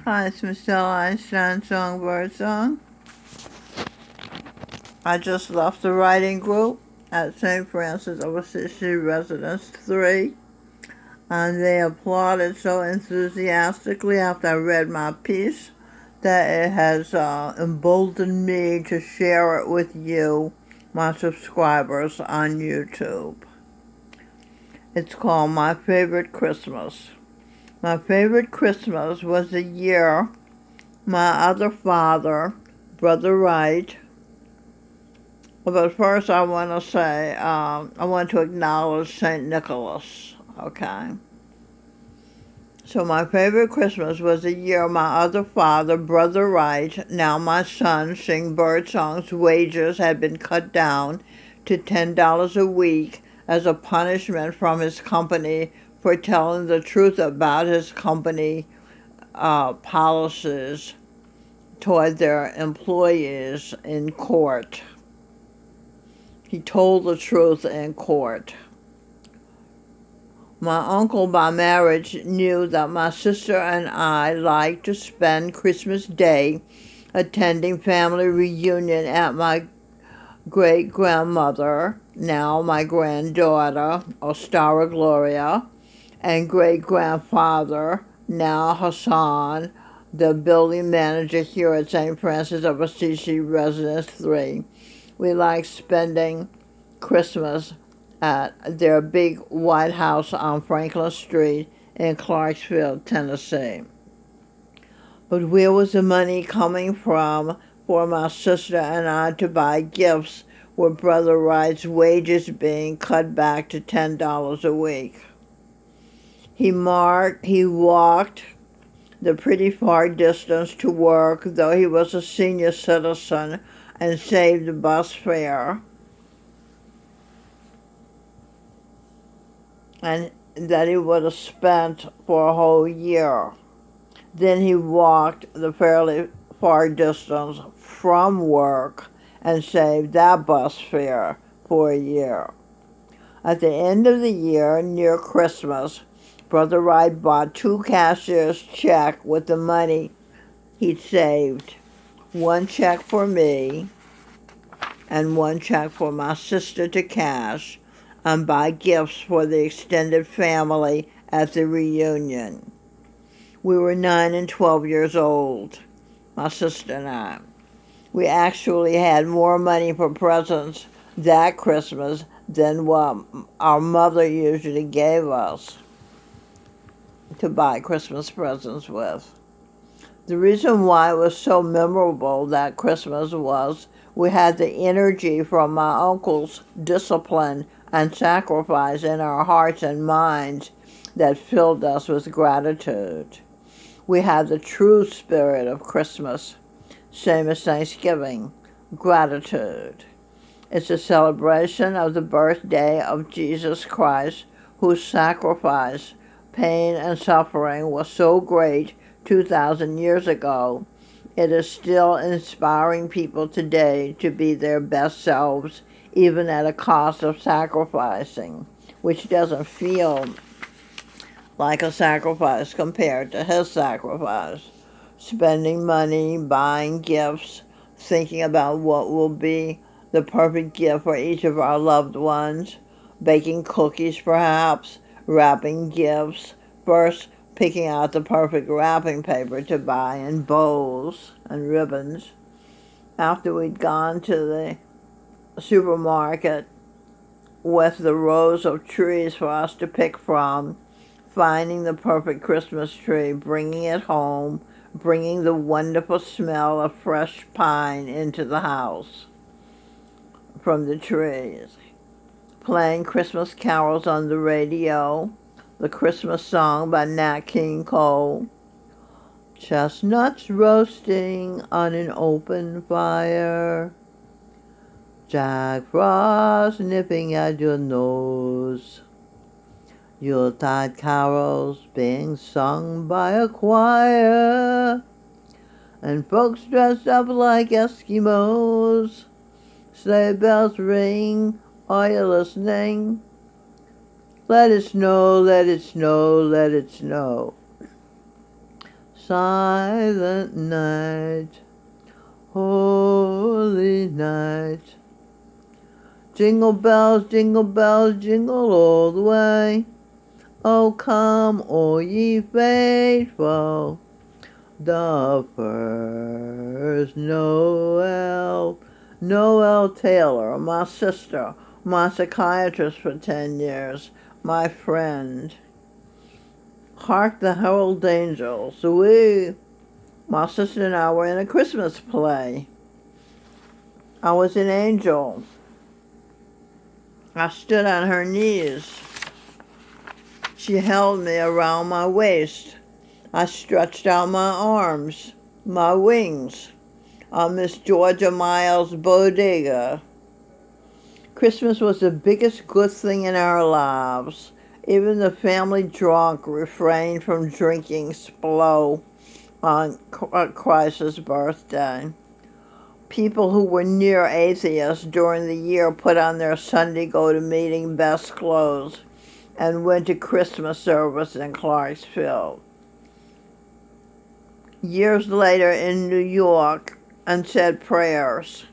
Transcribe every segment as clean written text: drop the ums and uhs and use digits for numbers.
Hi, it's Michelle Einstein Songbird Song. I just left the writing group at St. Francis of Assisi Residence 3, and they applauded so enthusiastically after I read my piece that it has emboldened me to share it with you, my subscribers, on YouTube. It's called My Favorite Christmas. My favorite Christmas was the year my other father, Brother Wright. But first I want to say, I want to acknowledge St. Nicholas, okay? So my favorite Christmas was the year my other father, Brother Wright, now my son, Sing Bird Song's wages had been cut down to $10 a week as a punishment from his company for telling the truth about his company policies toward their employees in court. He told the truth in court. My uncle by marriage knew that my sister and I liked to spend Christmas Day attending family reunion at my great-grandmother, now my granddaughter, Ostara Gloria, and great-grandfather, now Hassan, the building manager here at St. Francis of Assisi Residence 3. We liked spending Christmas at their big white house on Franklin Street in Clarksville, Tennessee. But where was the money coming from for my sister and I to buy gifts with Brother Wright's wages being cut back to $10 a week? He walked the pretty far distance to work, though he was a senior citizen, and saved the bus fare, and that he would have spent for a whole year. Then he walked the fairly far distance from work and saved that bus fare for a year. At the end of the year, near Christmas, Brother Wright bought 2 cashier's checks with the money he'd saved. One check for me and one check for my sister to cash and buy gifts for the extended family at the reunion. We were 9 and 12 years old, my sister and I. We actually had more money for presents that Christmas than what our mother usually gave us to buy Christmas presents with. The reason why it was so memorable that Christmas was we had the energy from my uncle's discipline and sacrifice in our hearts and minds that filled us with gratitude. We had the true spirit of Christmas, same as Thanksgiving, gratitude. It's a celebration of the birthday of Jesus Christ, whose sacrifice, pain, and suffering was so great 2,000 years ago. It is still inspiring people today to be their best selves, even at a cost of sacrificing, which doesn't feel like a sacrifice compared to his sacrifice. Spending money, buying gifts, thinking about what will be the perfect gift for each of our loved ones, baking cookies perhaps, wrapping gifts, first picking out the perfect wrapping paper to buy and bows and ribbons. After we'd gone to the supermarket with the rows of trees for us to pick from, finding the perfect Christmas tree, bringing it home, bringing the wonderful smell of fresh pine into the house from the trees, playing Christmas carols on the radio, the Christmas song by Nat King Cole, chestnuts roasting on an open fire, Jack Frost nipping at your nose, Yuletide carols being sung by a choir, and folks dressed up like Eskimos. Sleigh bells ring, are you listening? Let it snow, let it snow, let it snow. Silent night, holy night. Jingle bells, jingle all the way. Oh, come, all ye faithful. The first Noel Taylor, my sister, my psychiatrist for 10 years, my friend. Hark the Herald Angels. My sister and I were in a Christmas play. I was an angel. I stood on her knees. She held me around my waist. I stretched out my arms, my wings, on Miss Georgia Miles' bodega. Christmas was the biggest good thing in our lives. Even the family drunk refrained from drinking slow on Christ's birthday. People who were near atheists during the year put on their Sunday go-to-meeting best clothes and went to Christmas service in Clarksville. Years later in New York, and said prayers.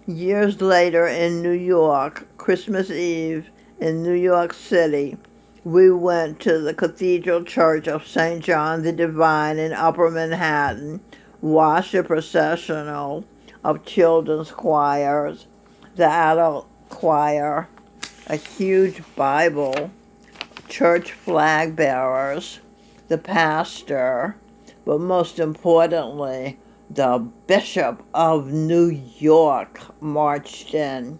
Years later in New York, Christmas Eve in New York City, we went to the Cathedral Church of St. John the Divine in Upper Manhattan, watched a processional of children's choirs, the adult choir, a huge Bible, church flag bearers, the pastor, but most importantly, the Bishop of New York marched in.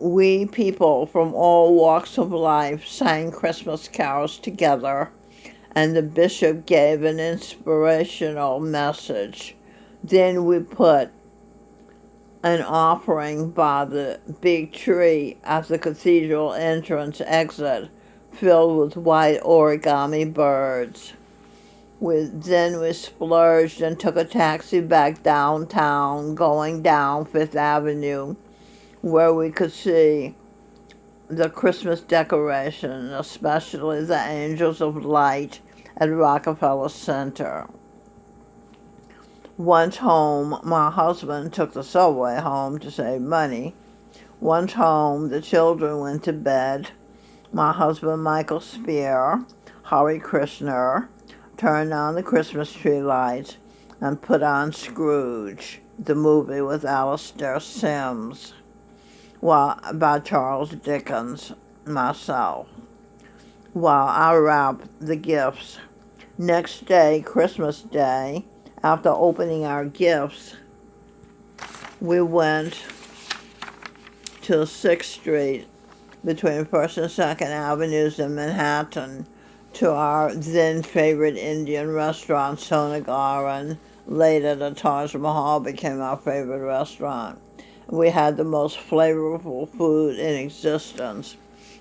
We people from all walks of life sang Christmas carols together, and the bishop gave an inspirational message. Then we put an offering by the big tree at the cathedral entrance exit, filled with white origami birds. Then we splurged and took a taxi back downtown, going down Fifth Avenue, where we could see the Christmas decoration, especially the Angels of Light at Rockefeller Center. Once home, my husband took the subway home to save money. Once home, the children went to bed. My husband, Michael Spear, Hari Krishner, turned on the Christmas tree lights and put on Scrooge, the movie with Alastair Sims, by Charles Dickens, myself, while I wrapped the gifts. Next day, Christmas Day, after opening our gifts, we went to 6th Street between 1st and 2nd Avenues in Manhattan to our then favorite Indian restaurant, Sonagaran. Later, the Taj Mahal became our favorite restaurant. We had the most flavorful food in existence,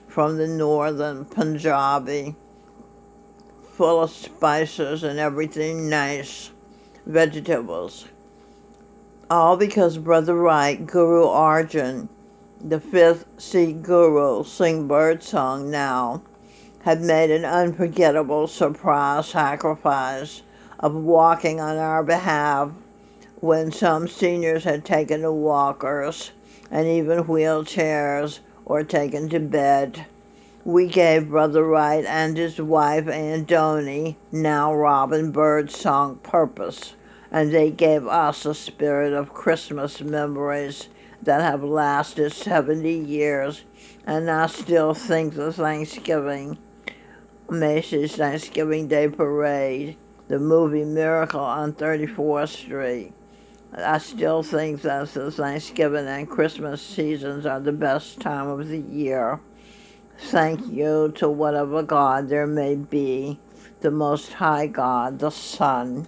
from the northern Punjabi, full of spices and everything nice, vegetables. All because Brother Wright, Guru Arjan, the 5th Sikh Guru, sing birdsong now, had made an unforgettable surprise sacrifice of walking on our behalf when some seniors had taken to walkers and even wheelchairs or taken to bed. We gave Brother Wright and his wife Andoni, now Robin Birdsong, purpose, and they gave us a spirit of Christmas memories that have lasted 70 years, and I still think the Macy's Thanksgiving Day Parade, the movie Miracle on 34th Street. I still think that the Thanksgiving and Christmas seasons are the best time of the year. Thank you to whatever God there may be, the Most High God, the Son,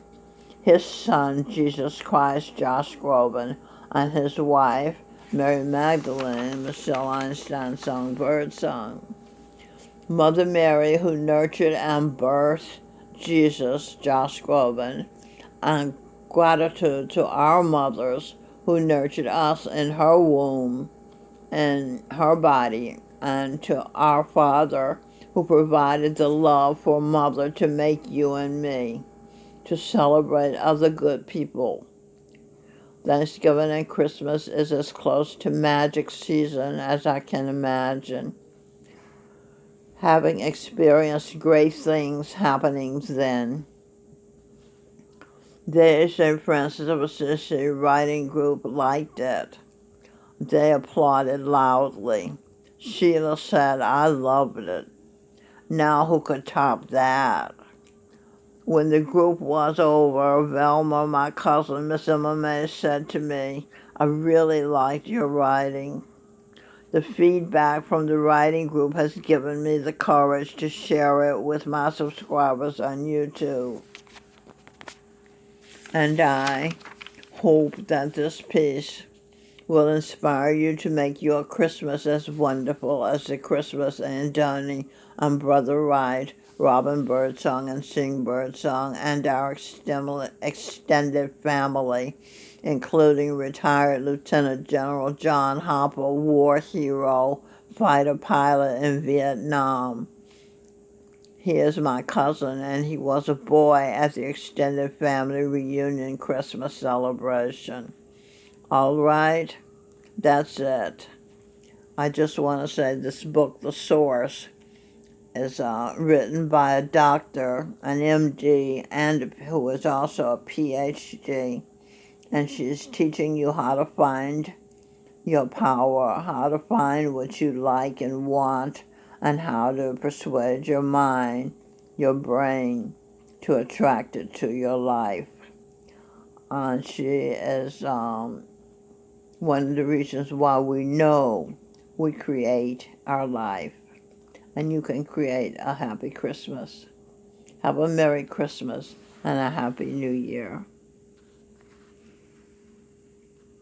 His Son, Jesus Christ, Josh Groban, and His wife, Mary Magdalene, Michelle Einstein sung Birdsong. Mother Mary, who nurtured and birthed Jesus, Josh Groban, and gratitude to our mothers who nurtured us in her womb and her body, and to our Father who provided the love for a mother to make you and me, to celebrate other good people. Thanksgiving and Christmas is as close to magic season as I can imagine. Having experienced great things happening then. The St. Francis of Assisi writing group liked it. They applauded loudly. Sheila said, "I loved it." Now who could top that? When the group was over, Velma, my cousin, Miss Emma May, said to me, "I really liked your writing." The feedback from the writing group has given me the courage to share it with my subscribers on YouTube. And I hope that this piece will inspire you to make your Christmas as wonderful as the Christmas Aunt Donny and Brother Wright, Robin Birdsong and Sing Birdsong, and our extended family, including retired Lieutenant General John Hopper, war hero, fighter pilot in Vietnam. He is my cousin, and he was a boy at the extended family reunion Christmas celebration. All right, that's it. I just want to say this book, The Source, is written by a doctor, an MD, and who is also a PhD. And she's teaching you how to find your power, how to find what you like and want, and how to persuade your mind, your brain, to attract it to your life. And she is one of the reasons why we know we create our life. And you can create a happy Christmas. Have a Merry Christmas and a Happy New Year.